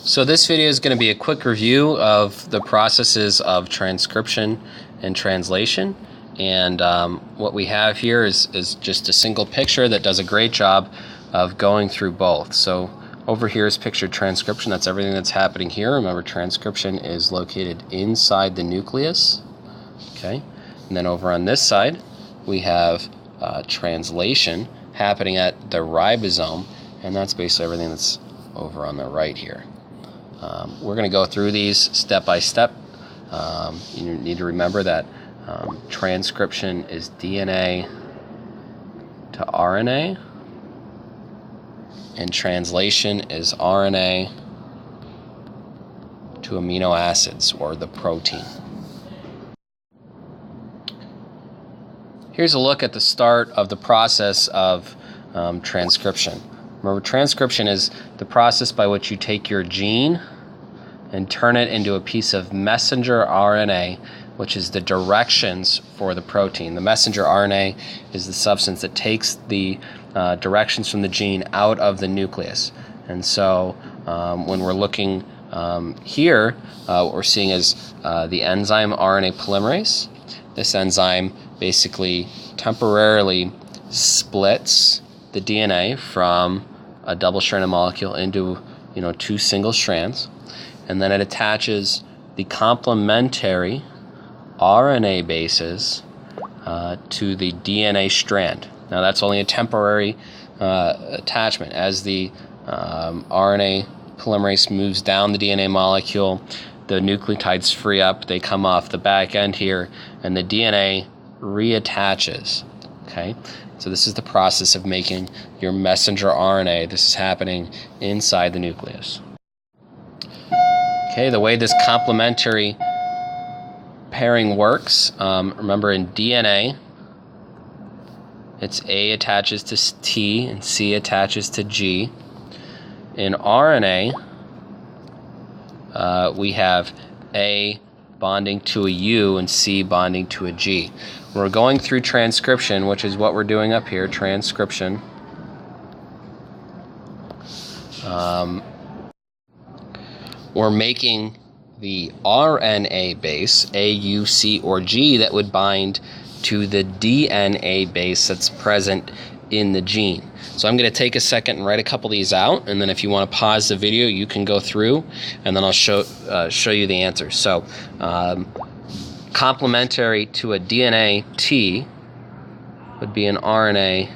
So this video is going to be a quick review of the processes of transcription and translation. And what we have here is just a single picture that does a great job of going through both. So over here is pictured transcription. That's everything that's happening here. Remember, transcription is located inside the nucleus. Okay. And then over on this side, we have translation happening at the ribosome. And that's basically everything that's over on the right here. We're going to go through these step by step. You need to remember that transcription is DNA to RNA, and translation is RNA to amino acids, or the protein. Here's a look at the start of the process of transcription. Remember, transcription is the process by which you take your gene and turn it into a piece of messenger RNA, which is the directions for the protein. The messenger RNA is the substance that takes the directions from the gene out of the nucleus. And so when we're looking here, what we're seeing is the enzyme RNA polymerase. This enzyme basically temporarily splits the DNA from a double-stranded molecule into two single strands, and then it attaches the complementary RNA bases to the DNA strand. Now that's only a temporary attachment. As the RNA polymerase moves down the DNA molecule, the nucleotides free up, they come off the back end here, and the DNA reattaches. Okay, so this is the process of making your messenger RNA. This is happening inside the nucleus. Okay, the way this complementary pairing works, remember in DNA, it's A attaches to T and C attaches to G. In RNA, we have A bonding to a U and C bonding to a G. We're going through transcription, which is what we're doing up here, transcription. We're making the RNA base, A, U, C, or G, that would bind to the DNA base that's present in the gene. So I'm going to take a second and write a couple of these out, and then if you want to pause the video, you can go through, and then I'll show you the answers. So complementary to a DNA T would be an RNA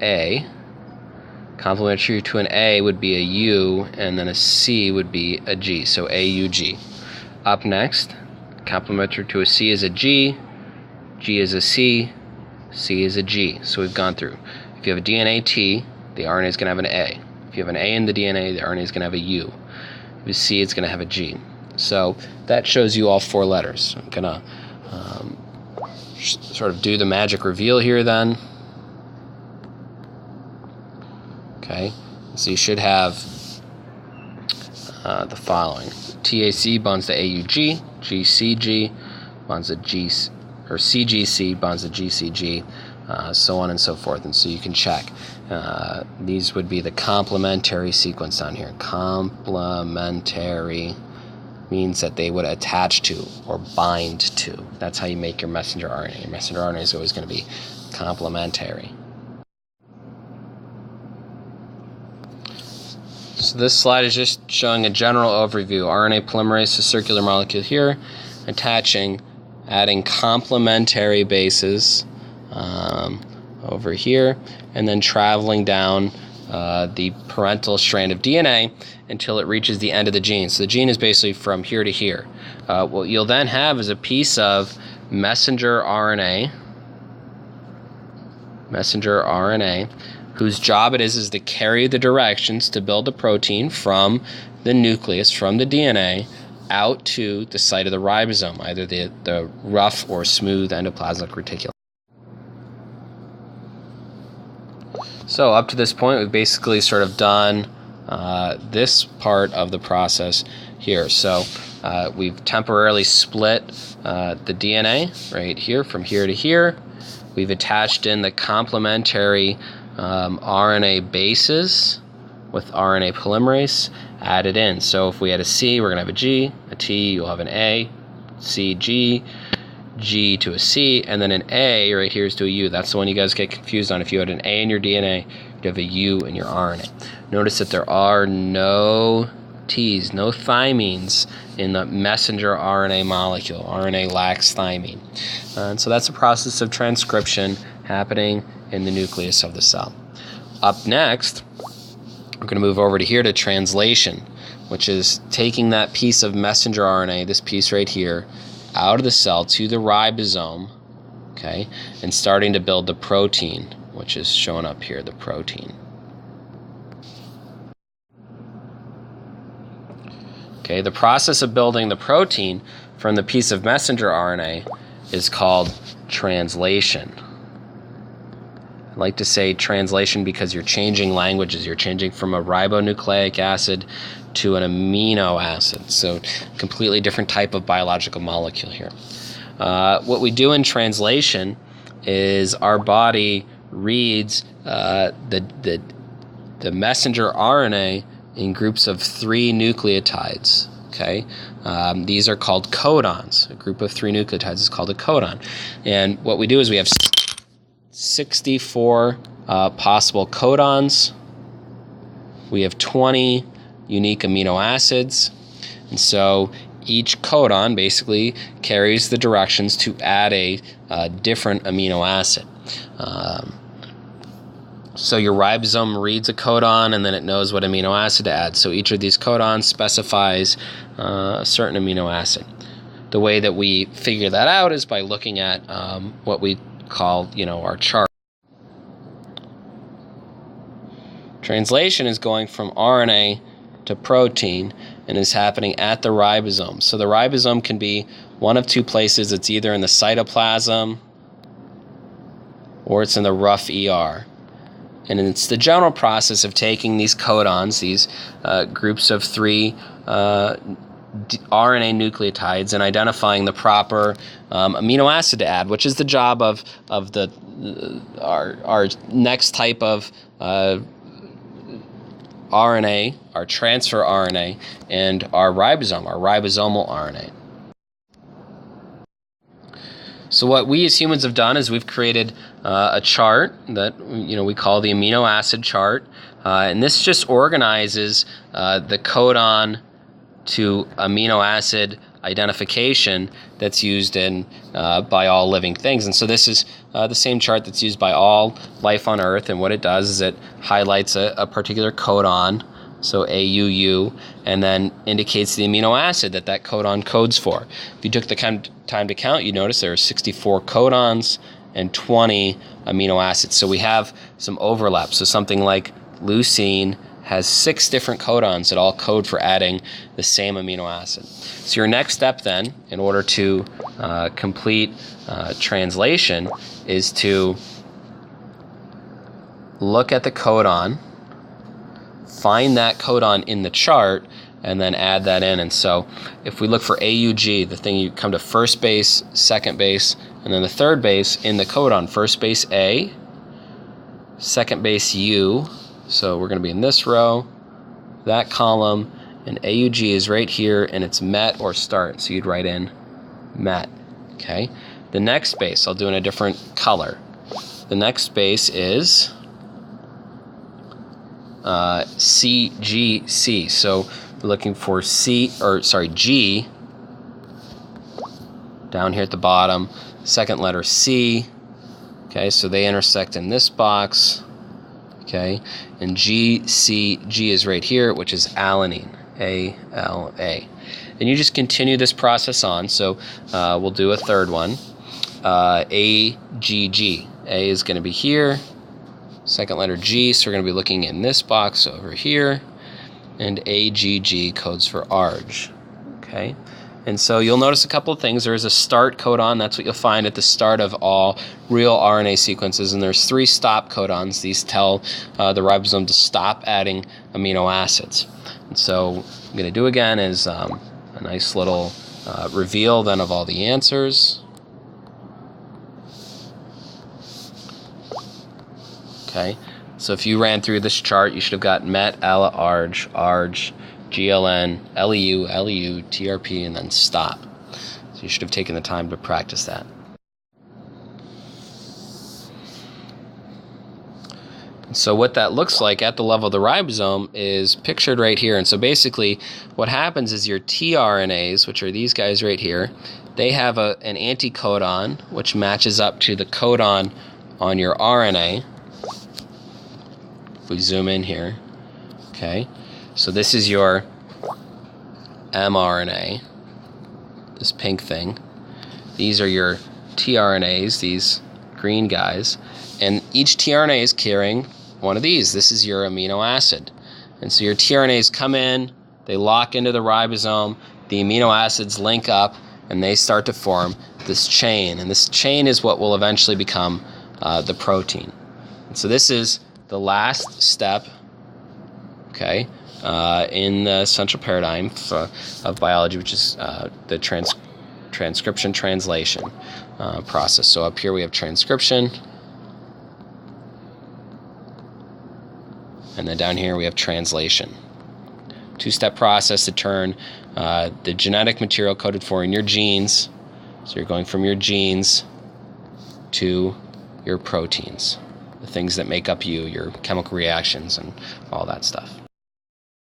A. Complementary to an A would be a U, and then a C would be a G, so AUG. Up next, complementary to a C is a G, G is a C, C is a G. So we've gone through. If you have a DNA T, the RNA is going to have an A. If you have an A in the DNA, the RNA is going to have a U. If you have a C, it's going to have a G. So that shows you all four letters. I'm going to sort of do the magic reveal here then. Okay, so you should have the following. TAC bonds to AUG, GCG bonds to CGC bonds to GCG, so on and so forth. And so you can check. These would be the complementary sequence down here. Complementary means that they would attach to or bind to. That's how you make your messenger RNA. Your messenger RNA is always going to be complementary. So this slide is just showing a general overview. RNA polymerase, a circular molecule here, adding complementary bases over here, and then traveling down the parental strand of DNA until it reaches the end of the gene. So the gene is basically from here to here. What you'll then have is a piece of messenger RNA, whose job it is to carry the directions to build the protein from the nucleus, from the DNA, out to the site of the ribosome, either the rough or smooth endoplasmic reticulum. So up to this point, we've basically sort of done this part of the process here. So we've temporarily split the DNA right here from here to here. We've attached in the complementary RNA bases with RNA polymerase added in. So if we had a C, we're going to have a G, a T, you'll have an A, C, G, G to a C, and then an A right here is to a U. That's the one you guys get confused on. If you had an A in your DNA, you'd have a U in your RNA. Notice that there are no T's, no thymines in the messenger RNA molecule. RNA lacks thymine. And so that's a process of transcription happening in the nucleus of the cell. Up next, we're going to move over to here to translation, which is taking that piece of messenger RNA, this piece right here, out of the cell to the ribosome, okay, and starting to build the protein, which is shown up here, the protein. Okay, the process of building the protein from the piece of messenger RNA is called translation. I like to say translation because you're changing languages. You're changing from a ribonucleic acid to an amino acid. So completely different type of biological molecule here. What we do in translation is our body reads the messenger RNA in groups of 3 nucleotides. Okay, these are called codons. A group of 3 nucleotides is called a codon. And what we do is we have 64 possible codons. We have 20 unique amino acids. And so each codon basically carries the directions to add a different amino acid. So your ribosome reads a codon and then it knows what amino acid to add. So each of these codons specifies a certain amino acid. The way that we figure that out is by looking at what we call, our chart. Translation is going from RNA to protein and is happening at the ribosome. So the ribosome can be one of 2 places. It's either in the cytoplasm or it's in the rough ER. And it's the general process of taking these codons, these groups of 3 RNA nucleotides, and identifying the proper amino acid to add, which is the job of our next type of RNA, our transfer RNA, and our ribosome, our ribosomal RNA. So what we as humans have done is we've created a chart that we call the amino acid chart, and this just organizes the codon to amino acid identification that's used in by all living things. And so this is the same chart that's used by all life on Earth, and what it does is it highlights a particular codon, so AUU, and then indicates the amino acid that codon codes for. If you took the time to count, you notice there are 64 codons and 20 amino acids. So we have some overlap. So something like leucine has 6 different codons that all code for adding the same amino acid. So your next step then, in order to complete translation, is to look at the codon, find that codon in the chart, and then add that in. And so if we look for AUG, the thing you come to first base, second base, and then the third base in the codon, first base A, second base U, so we're going to be in this row, that column, and AUG is right here, and it's met or start, so you'd write in met, okay? The next base, I'll do in a different color. The next base is CGC, so we're looking for G, down here at the bottom, second letter C, okay, so they intersect in this box, okay, and G is right here, which is alanine, ALA. And you just continue this process on, so we'll do a third one, AGG. A is going to be here, second letter G, so we're going to be looking in this box over here, and AGG codes for ARG, okay? And so you'll notice a couple of things. There's a start codon. That's what you'll find at the start of all real RNA sequences. And there's 3 stop codons. These tell the ribosome to stop adding amino acids. And so what I'm going to do again is a nice little reveal then of all the answers. Okay. So if you ran through this chart, you should have got MET, ALA, ARG, ARG, GLN, LEU, LEU, TRP, and then stop. So you should have taken the time to practice that. So what that looks like at the level of the ribosome is pictured right here. And so basically what happens is your tRNAs, which are these guys right here, they have an anticodon which matches up to the codon on your RNA. If we zoom in here, okay, so this is your mRNA, this pink thing. These are your tRNAs, these green guys, and each tRNA is carrying one of these. This is your amino acid. And so your tRNAs come in, they lock into the ribosome, the amino acids link up, and they start to form this chain. And this chain is what will eventually become the protein. And so this is the last step, okay, in the central paradigm of biology, which is the transcription translation process. So up here we have transcription, and then down here we have translation. Two-step process to turn the genetic material coded for in your genes, so you're going from your genes to your proteins, the things that make up you, your chemical reactions and all that stuff.